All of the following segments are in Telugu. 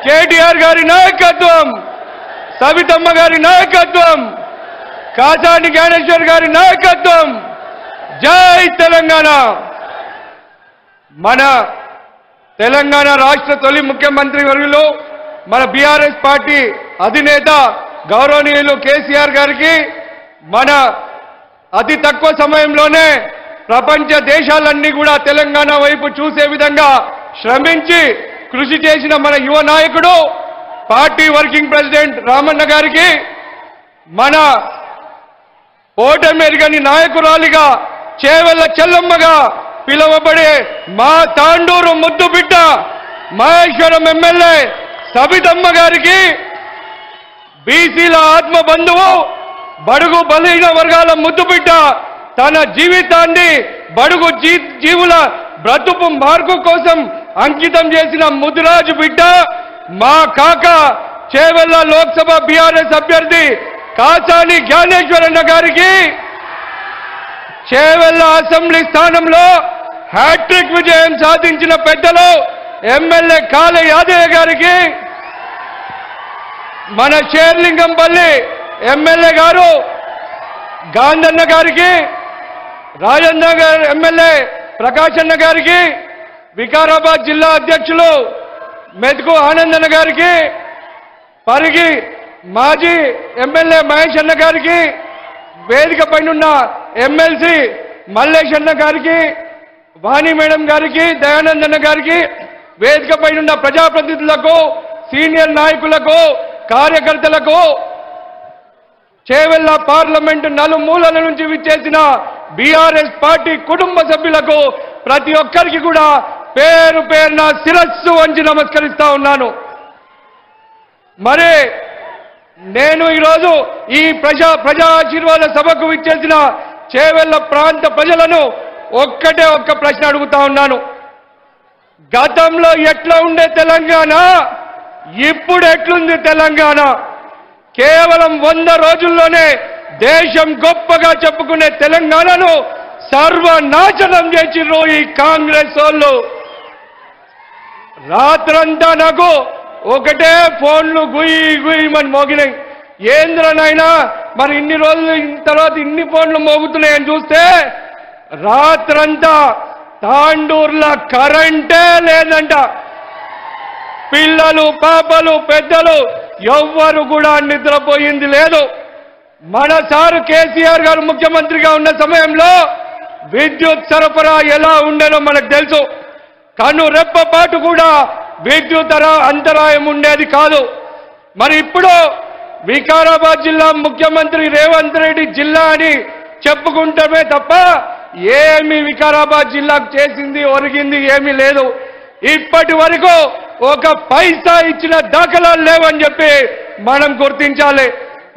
కేటీఆర్ గారి నాయకత్వం, సవితమ్మ గారి నాయకత్వం, కాసాని జ్ఞానేశ్వర్ గారి నాయకత్వం. జై తెలంగాణ. మన తెలంగాణ రాష్ట్ర తొలి ముఖ్యమంత్రి వర్యులు మన బీఆర్ఎస్ పార్టీ అధినేత గౌరవనీయులు కేసీఆర్ గారికి మన అతి తక్కువ సమయంలోనే ప్రపంచ దేశాలన్నీ కూడా తెలంగాణ వైపు చూసే విధంగా శ్రమించి కృషి చేసిన మన యువ నాయకుడు పార్టీ వర్కింగ్ ప్రెసిడెంట్ రామన్న గారికి, మన ఓటమెరుగని నాయకురాలిగా చేవెళ్ల చెల్లమ్మగా పిలువబడే మా తాండూరు ముద్దు బిడ్డ మహేశ్వరం ఎమ్మెల్యే సబితమ్మ గారికి, బీసీల ఆత్మ బంధువు బడుగు బలహీన వర్గాల ముద్దు బిడ్డ తన జీవితాన్ని బడుగు జీవుల బ్రతుకు మార్పు కోసం అంకితం చేసిన ముదిరాజు బిడ్డ మా కాక చేవెళ్ల లోక్సభ బీఆర్ఎస్ అభ్యర్థి కాసాని జ్ఞానేశ్వరన్న గారికి, చేవెళ్ల అసెంబ్లీ స్థానంలో హ్యాట్రిక్ విజయం సాధించిన పెద్దలు ఎమ్మెల్యే కాళ యాదయ్య గారికి, మన షేర్లింగంపల్లి ఎమ్మెల్యే గారు గాంధన్న గారికి, రాజేంద్ర గారు ఎమ్మెల్యే ప్రకాశన్న గారికి, వికారాబాద్ జిల్లా అధ్యక్షులు మెతుకు ఆనందన్న గారికి, పరిగి మాజీ ఎమ్మెల్యే మహేష్ అన్న గారికి, వేదిక పైనున్న ఎమ్మెల్సీ మల్లేష్ అన్న గారికి, వాణి మేడం గారికి, దయానందన్న గారికి, వేదిక పైనున్న ప్రజాప్రతినిధులకు, సీనియర్ నాయకులకు, కార్యకర్తలకు, చేవెళ్ల పార్లమెంటు నలుమూలల నుంచి విచ్చేసిన బీఆర్ఎస్ పార్టీ కుటుంబ సభ్యులకు ప్రతి ఒక్కరికి కూడా పేరు పేరున శిరస్సు వంచి నమస్కరిస్తా ఉన్నాను. మరి నేను ఈరోజు ఈ ప్రజా ఆశీర్వాద సభకు విచ్చేసిన చేవెళ్ల ప్రాంత ప్రజలను ఒక్క ప్రశ్న అడుగుతా ఉన్నాను. గతంలో ఎట్లా ఉండే తెలంగాణ, ఇప్పుడు ఎట్లుంది తెలంగాణ? కేవలం 100 రోజుల్లోనే దేశం గొప్పగా చెప్పుకునే తెలంగాణను సర్వనాశనం చేసిర్రు ఈ కాంగ్రెస్ వాళ్ళు. రాత్రంతా నాకు ఒకటే ఫోన్లు గుయ్యమని మోగినాయి. ఏంద్రనైనా మరి ఇన్ని రోజులు తర్వాత ఇన్ని ఫోన్లు మోగుతున్నాయని చూస్తే రాత్రంతా తాండూర్ల కరెంటే లేదంట. పిల్లలు, పాపలు, పెద్దలు ఎవ్వరు కూడా నిద్రపోయింది లేదు. మన సారు కేసీఆర్ గారు ముఖ్యమంత్రిగా ఉన్న సమయంలో విద్యుత్ సరఫరా ఎలా ఉండేనో మనకు తెలుసు. కను రెప్పపాటు కూడా విద్యుత్ అంతరాయం ఉండేది కాదు. మరి ఇప్పుడు వికారాబాద్ జిల్లా ముఖ్యమంత్రి రేవంత్ రెడ్డి జిల్లా అని చెప్పుకుంటమే తప్ప ఏమి వికారాబాద్ జిల్లాకు చేసింది ఒరిగింది ఏమీ లేదు. ఇప్పటి వరకు ఒక పైసా ఇచ్చిన దాఖలాలు లేవని చెప్పి మనం గుర్తించాలి.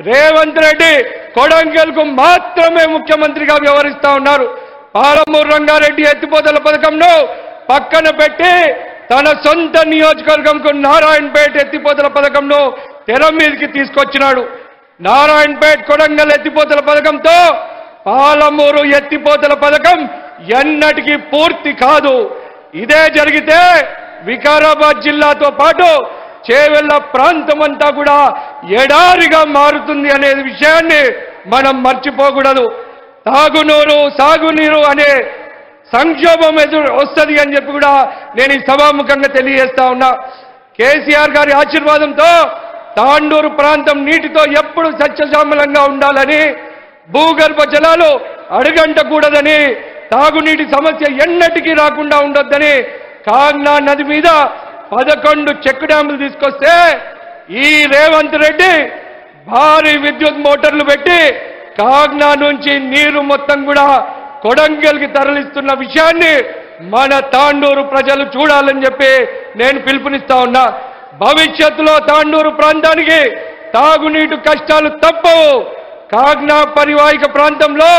రేవంత్ రెడ్డి కొడంగల్కు మాత్రమే ముఖ్యమంత్రిగా వ్యవహరిస్తా ఉన్నారు. పాలమూరు రంగారెడ్డి ఎత్తిపోతల పథకంను పక్కన పెట్టి తన సొంత నియోజకవర్గంకు నారాయణపేట ఎత్తిపోతల పథకంను తెర మీదకి తీసుకొచ్చినాడు. నారాయణపేట కొడంగల్ ఎత్తిపోతల పథకంతో పాలమూరు ఎత్తిపోతల పథకం ఎన్నటికీ పూర్తి కాదు. ఇదే జరిగితే వికారాబాద్ జిల్లాతో పాటు చేవెళ్ల ప్రాంతమంతా కూడా ఎడారిగా మారుతుంది అనే విషయాన్ని మనం మర్చిపోకూడదు. తాగునీరు, సాగునీరు అనే సంక్షోభం వస్తుంది అని చెప్పి కూడా నేను ఈ సభాముఖంగా తెలియజేస్తా ఉన్నా. కేసీఆర్ గారి ఆశీర్వాదంతో తాండూరు ప్రాంతం నీటితో ఎప్పుడు సస్యశ్యామలంగా ఉండాలని, భూగర్భ జలాలు అడుగంటకూడదని, తాగునీటి సమస్య ఎన్నటికీ రాకుండా ఉండొద్దని కాగ్నా నది మీద 11 చెక్ డ్యాములు తీసుకొస్తే ఈ రేవంత్ రెడ్డి భారీ విద్యుత్ మోటార్లు పెట్టి కాగ్నా నుంచి నీరు మొత్తం కూడా కొడంగల్కి తరలిస్తున్న విషయాన్ని మన తాండూరు ప్రజలు చూడాలని చెప్పి నేను పిలుపునిస్తా ఉన్నా. భవిష్యత్తులో తాండూరు ప్రాంతానికి తాగునీటి కష్టాలు తప్పవు. కాగ్నా పరివాహిక ప్రాంతంలో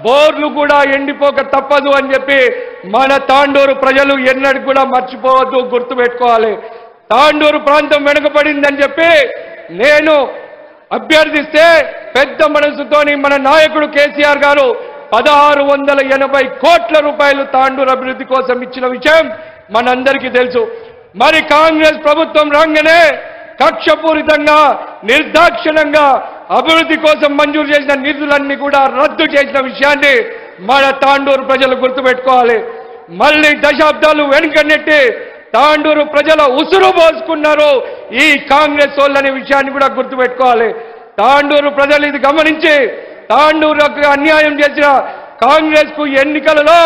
బోర్లు కూడా ఎండిపోక తప్పదు అని చెప్పి మన తాండూరు ప్రజలు ఎన్నడూ కూడా మర్చిపోవద్దు, గుర్తుపెట్టుకోవాలి. తాండూరు ప్రాంతం వెనుకబడిందని చెప్పి నేను అభ్యర్థిస్తే పెద్ద మనసుతోని మన నాయకుడు కేసీఆర్ గారు 1680 కోట్ల రూపాయలు తాండూరు అభివృద్ధి కోసం ఇచ్చిన విషయం మనందరికీ తెలుసు. మరి కాంగ్రెస్ ప్రభుత్వం రాగానే కక్షపూరితంగా నిర్దాక్షిణ్యంగా అభివృద్ధి కోసం మంజూరు చేసిన నిధులన్నీ కూడా రద్దు చేసిన విషయాన్ని మన తాండూరు ప్రజలు గుర్తుపెట్టుకోవాలి. మళ్ళీ దశాబ్దాలు వెనుకనెట్టి తాండూరు ప్రజల ఉసురు పోసుకున్నారు ఈ కాంగ్రెస్ వాళ్ళనే విషయాన్ని కూడా గుర్తుపెట్టుకోవాలి. తాండూరు ప్రజలు ఇది గమనించి తాండూరుకు అన్యాయం చేసిన కాంగ్రెస్ కు ఎన్నికలలో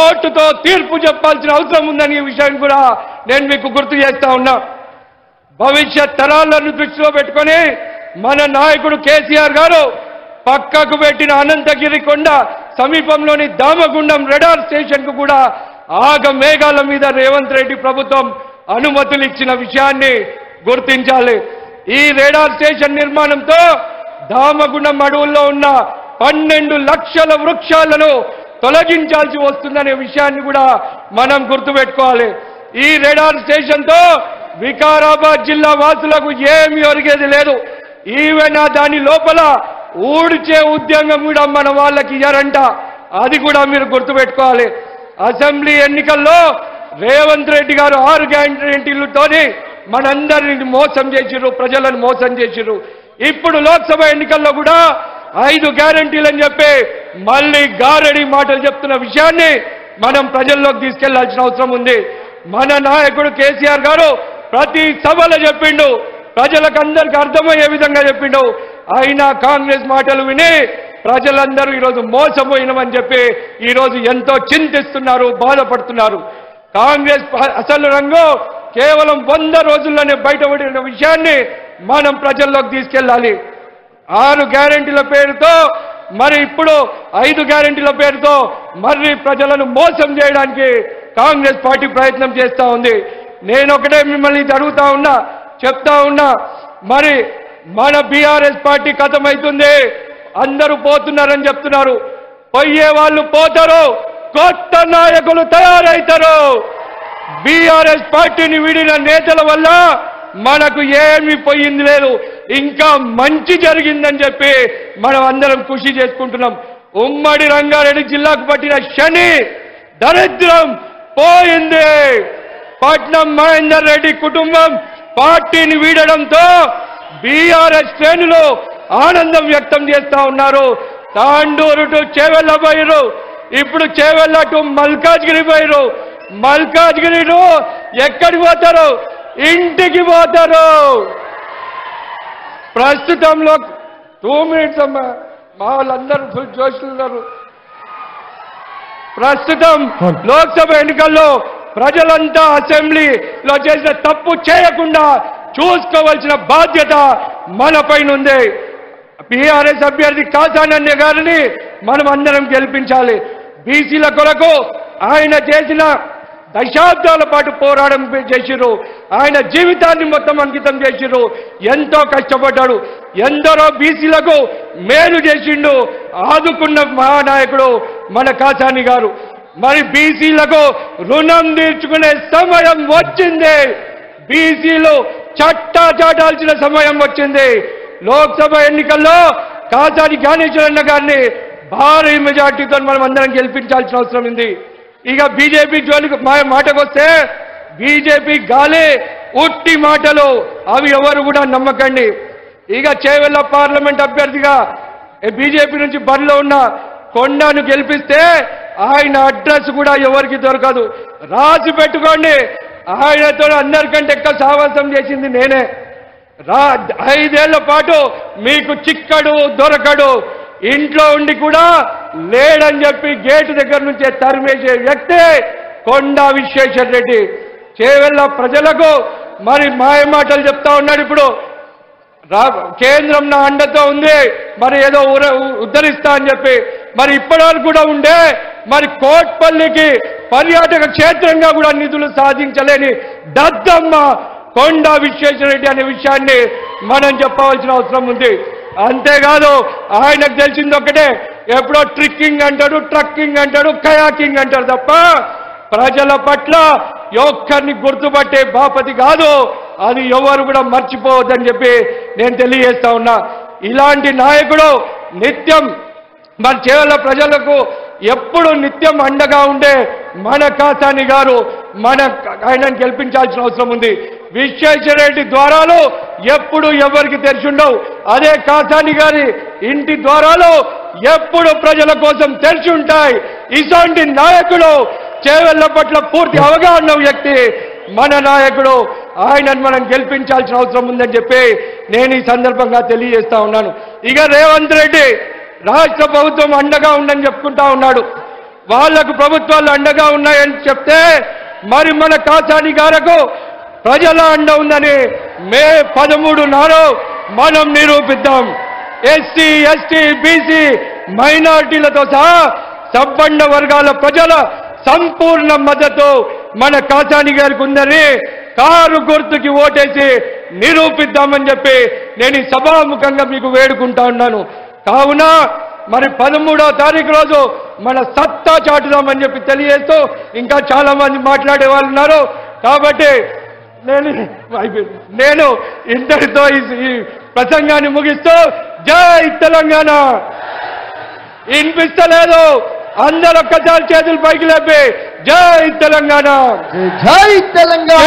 ఓటుతో తీర్పు చెప్పాల్సిన అవసరం ఉందని ఈ విషయం కూడా నేను మీకు గుర్తు చేస్తా ఉన్నా. భవిష్యత్ తరాలను దృష్టిలో పెట్టుకొని మన నాయకుడు కేసీఆర్ గారు పక్కకు పెట్టిన అనంతగిరి కొండ సమీపంలోని దామగుండం రెడార్ స్టేషన్ కు కూడా ఆగమేఘాల మీద రేవంత్ రెడ్డి ప్రభుత్వం అనుమతులు ఇచ్చిన విషయాన్ని గుర్తించాలి. ఈ రేడార్ స్టేషన్ నిర్మాణంతో దామగుండం అడవుల్లో ఉన్న 12 లక్షల వృక్షాలను తొలగించాల్సి వస్తుందనే విషయాన్ని కూడా మనం గుర్తుపెట్టుకోవాలి. ఈ రేడార్ స్టేషన్తో వికారాబాద్ జిల్లా వాసులకు ఏమీ ఒరిగేది లేదు. ఈవెన్ దాని లోపల ఊడ్చే ఉద్యోగం కూడా మన వాళ్ళకి ఇయ్యారంట. అది కూడా మీరు గుర్తుపెట్టుకోవాలి. అసెంబ్లీ ఎన్నికల్లో రేవంత్ రెడ్డి గారు 6 గ్యారెంటీలతోని మనందరిని మోసం చేసిర్రు, ప్రజలను మోసం చేసిర్రు. ఇప్పుడు లోక్సభ ఎన్నికల్లో కూడా 5 గ్యారెంటీలని చెప్పి మళ్ళీ గారడి మాటలు చెప్తున్న విషయాన్ని మనం ప్రజల్లోకి తీసుకెళ్లాల్సిన అవసరం ఉంది. మన నాయకుడు కేసీఆర్ గారు ప్రతి సభలో చెప్పిండు, ప్రజలకు అందరికీ అర్థమయ్యే విధంగా చెప్పిండు. అయినా కాంగ్రెస్ మాటలు విని ప్రజలందరూ ఈరోజు మోసపోయినామని చెప్పి ఈరోజు ఎంతో చింతిస్తున్నారు, బాధపడుతున్నారు. కాంగ్రెస్ అసలు రంగు కేవలం 100 రోజుల్లోనే బయటపడిన విషయాన్ని మనం ప్రజల్లోకి తీసుకెళ్ళాలి. 6 గ్యారెంటీల పేరుతో మరి ఇప్పుడు 5 గ్యారెంటీల పేరుతో మరి ప్రజలను మోసం చేయడానికి కాంగ్రెస్ పార్టీ ప్రయత్నం చేస్తా ఉంది. నేను ఒకటే మిమ్మల్ని అడుగుతా ఉన్నా, చెప్తా ఉన్నా, మరి మన బీఆర్ఎస్ పార్టీ ఖతమైతుంది, అందరూ పోతున్నారని చెప్తున్నారు. పోయే వాళ్ళు పోతారు, కొత్త నాయకులు తయారవుతారు. బీఆర్ఎస్ పార్టీని వీడిన నేతల వల్ల మనకు ఏమీ పోయింది లేదు, ఇంకా మంచి జరిగిందని చెప్పి మనం అందరం ఖుషి చేసుకుంటున్నాం. ఉమ్మడి రంగారెడ్డి జిల్లాకు పట్టిన శని దరిద్రం పోయింది. పట్నం మహేందర్ రెడ్డి కుటుంబం పార్టీని వీడడంతో బీఆర్ఎస్ శ్రేణులు ఆనందం వ్యక్తం చేస్తా ఉన్నారు. తాండూరు టు చేవెళ్ళ పోయిరు, ఇప్పుడు చేవెళ్ళ టు మల్కాజ్గిరి పోయిరు. మల్కాజ్గిరి ఎక్కడికి పోతారు? ఇంటికి పోతారు. ప్రస్తుతంలో 2 మినిట్స్ అమ్మా, మా వాళ్ళందరూ ఫుల్ జోష్లున్నారు. ప్రస్తుతం లోక్సభ ఎన్నికల్లో ప్రజలంతా అసెంబ్లీలో చేసిన తప్పు చేయకుండా చూసుకోవాల్సిన బాధ్యత మన పైన ఉంది. బీఆర్ఎస్ అభ్యర్థి కాసానన్య గారిని మనం అందరం గెలిపించాలి. బీసీల కొరకు ఆయన చేసిన దశాబ్దాల పాటు పోరాటం చేసిరు, ఆయన జీవితాన్ని మొత్తం అంకితం చేసిరు, ఎంతో కష్టపడ్డాడు, ఎందరో బీసీలకు మేలు చేసిండు, ఆదుకున్న మహానాయకుడు మన కాసాని గారు. మరి బీసీలకు రుణం తీర్చుకునే సమయం వచ్చింది. బీసీలు చట్టా చాటాల్సిన సమయం వచ్చింది. లోక్సభ ఎన్నికల్లో కాసాని జ్ఞానేశ్వరన్న గారిని భారీ మెజార్టీతో మనం అందరం గెలిపించాల్సిన అవసరం ఉంది. ఇక బీజేపీ జోలికి మాటకొస్తే బీజేపీ గాలి ఉట్టి మాటలు, అవి ఎవరు కూడా నమ్మకండి. ఇక చేవెళ్ళ పార్లమెంట్ అభ్యర్థిగా బీజేపీ నుంచి బరిలో ఉన్న కొండను గెలిపిస్తే ఆయన అడ్రస్ కూడా ఎవరికి దొరకదు, రాసి పెట్టుకోండి. ఆయనతో అందరికంటే ఎక్కువ సావాసం చేసింది నేనే. 5 ఏళ్ల పాటు మీకు చిక్కడు దొరకడు, ఇంట్లో ఉండి కూడా లేడని చెప్పి గేటు దగ్గర నుంచే తరిమేసే వ్యక్తి కొండా విశ్వేశ్వర రెడ్డి. చేవెళ్ళ ప్రజలకు మరి మాయమాటలు చెప్తా ఉన్నాడు. ఇప్పుడు కేంద్రం నా అండతో ఉంది, మరి ఏదో ఉద్ధరిస్తా అని చెప్పి, మరి ఇప్పటివరకు కూడా ఉండే మరి కోట్పల్లికి పర్యాటక క్షేత్రంగా కూడా నిధులు సాధించలేని దద్దమ్మ కొండా విశ్వేశ్వర రెడ్డి అనే విషయాన్ని మనం చెప్పవలసిన అవసరం ఉంది. అంతేకాదు ఆయనకు తెలిసింది ఒకటే, ఎప్పుడో ట్రిక్కింగ్ అంటాడు, ట్రక్కింగ్ అంటాడు, కయాకింగ్ అంటాడు తప్ప ప్రజల పట్ల ఒక్కరిని గుర్తుపట్టే బాపతి కాదు. అది ఎవరు కూడా మర్చిపోవద్దని చెప్పి నేను తెలియజేస్తా ఉన్నా. ఇలాంటి నాయకుడు నిత్యం మరి చేవెళ్ళ ప్రజలకు ఎప్పుడు నిత్యం అండగా ఉండే మన కాసాని గారు ఆయనను గెలిపించాల్సిన అవసరం ఉంది. విశ్వేశ్వరరెడ్డి ద్వారాలు ఎప్పుడు ఎవరికి తెరిచి ఉండవు. అదే కాసాని గారి ఇంటి ద్వారాలు ఎప్పుడు ప్రజల కోసం తెరిచి ఉంటాయి. ఇలాంటి నాయకుడు చేవెళ్ల పట్ల పూర్తి అవగాహన వ్యక్తి మన నాయకుడు. ఆయనను మనం గెలిపించాల్సిన అవసరం ఉందని చెప్పి నేను ఈ సందర్భంగా తెలియజేస్తా ఉన్నాను. ఇక రేవంత్ రెడ్డి రాష్ట్ర ప్రభుత్వం అండగా ఉందని చెప్పుకుంటా ఉన్నాడు. వాళ్లకు ప్రభుత్వాలు అండగా ఉన్నాయని చెప్తే మరి మన కాసాని గారికి ప్రజల అండ ఉందని మే 13 నాడు మనం నిరూపిద్దాం. ఎస్సీ ఎస్టీ బీసీ మైనారిటీలతో సహా సంపన్న వర్గాల ప్రజల సంపూర్ణ మద్దతు మన కాసాని గారికి ఉందని కారు గుర్తుకి ఓటేసి నిరూపిద్దామని చెప్పి నేను ఈ సభాముఖంగా మీకు వేడుకుంటా ఉన్నాను. కావున మరి 13వ తారీఖు రోజు మన సత్తా చాటుదామని చెప్పి తెలియజేస్తూ ఇంకా చాలా మంది మాట్లాడే వాళ్ళు ఉన్నారు. కాబట్టి నేను ఇంతటితో ఈ ప్రసంగాన్ని ముగిస్తూ జై తెలంగాణ వినిపిస్తలేదు. అందరూ ఒక్కసారి చేతులు పైకి లేపి జై తెలంగాణ, జై తెలంగాణ.